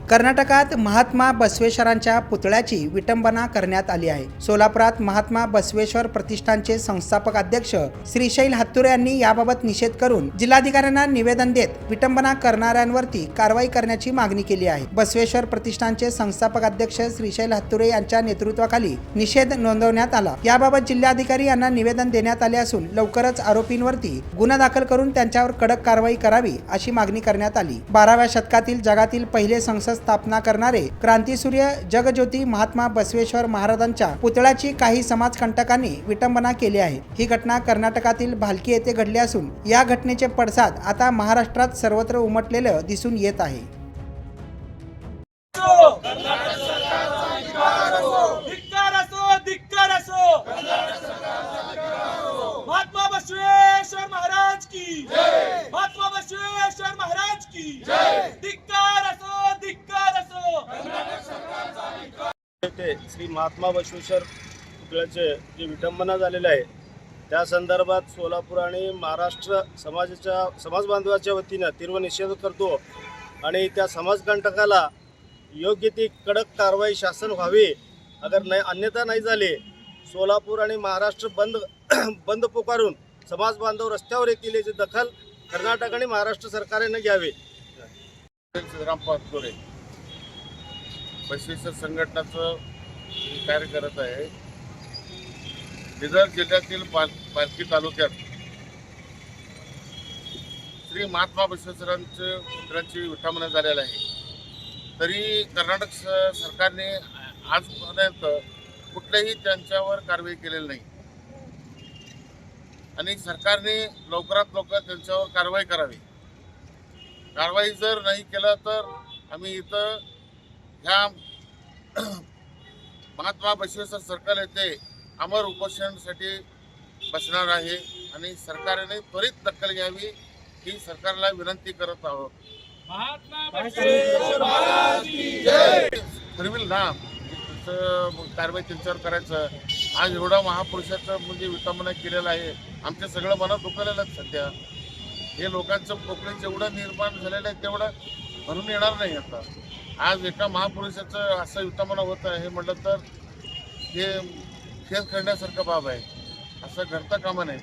कर्नाटकात महात्मा बसवेश्वरांच्या पुतळ्याची विटंबना करण्यात आली आहे। सोलापुरात महात्मा बसवेश्वर प्रतिष्ठानचे संस्थापक अध्यक्ष श्रीशैल हत्तुरे यांनी याबाबत निषेध करून जिल्हाधिकाऱ्यांना निवेदन देत विटंबना करणाऱ्यांवरती कारवाई करण्याची मागणी केली आहे। बसवेश्वर प्रतिष्ठानचे संस्थापक अध्यक्ष श्रीशैल हत्तुरे यांच्या नेतृत्वाखाली निषेध नोंदवण्यात आला। याबाबत जिल्हाधिकारी यांना निवेदन देण्यात आले असून लवकरच आरोपींवरती गुन्हा दाखल करून त्यांच्यावर कडक कारवाई करावी अशी मागणी करण्यात आली। 12व्या शतकातील जगातील पहिले संसद स्थापना करणारे क्रांतीसूर्य जगज्योती महात्मा बसवेश्वर महाराजांच्या पुतळ्याची काही समाजकंटकांनी विटंबना केली आहे। ही घटना कर्नाटकातील भालकी येथे घडली असून या घटनेचे पडसाद आता महाराष्ट्रात सर्वत्र उमटलेले दिसून येत आहे। महात्मा बसवेश्वर महाराज की जय, महात्मा बसवेश्वर महाराज की जय। धिक्कार असो, धिक्कार असो। श्री महात्मा बसवेश्वर पुतळ्याचे जे विटंबना झालेले आहे त्या संदर्भात सोलापूर आणि महाराष्ट्र समाज बांधवाच्या वतीने तीव्र निषेध करतो आणि त्या समाजकंटकाला योग्य ती कडक कारवाई शासन व्हावी। अगर नाही अन्यथा नाही झाले सोलापूर आणि महाराष्ट्र बंद पुकारून समाज बांधव रस्त्यावर येतील याची दखल कर्नाटक आणि महाराष्ट्र सरकारने घ्यावी। सिद्धराम पातपुरे बसवेश्वर संघटनाचं कार्य करत आहे। बिदर जिल्ह्यातील पालखी तालुक्यात श्री महात्मा बसवेश्वरांच्या पुतळ्याची विटंबना झालेली आहे। तरी कर्नाटक सरकारने आजपर्यंत कुठल्याही त्यांच्यावर कारवाई केलेली नाही आणि सरकारने लवकरात लवकर त्यांच्यावर कारवाई करावी। कारवाई जर नाही केलं तर आम्ही इथं ह्या महात्मा बसवेश्वर सर्कल येथे अमर उपोषणासाठी बसणार आहे आणि सरकारने त्वरित दखल घ्यावी ही सरकारला विनंती करत आहोत। महात्मा बसवेश्वर महाराज की जय। ठरविल ना कारवाई त्यांच्यावर करायचं। आज एवढा महापुरुषाचं म्हणजे विटंबना केलेलं आहे, आमच्या सगळं मनात दुखलेलं आहे सध्या। हे लोकांचं पोकळी जेवढं निर्माण झालेलं आहे तेवढं भरून येणार नाही। आता आज एका महापुरुषाचं असं विटंबना होतं हे म्हटलं तर हे खेळ खेळण्यासारखं बाब आहे, असं घडता कामा नये।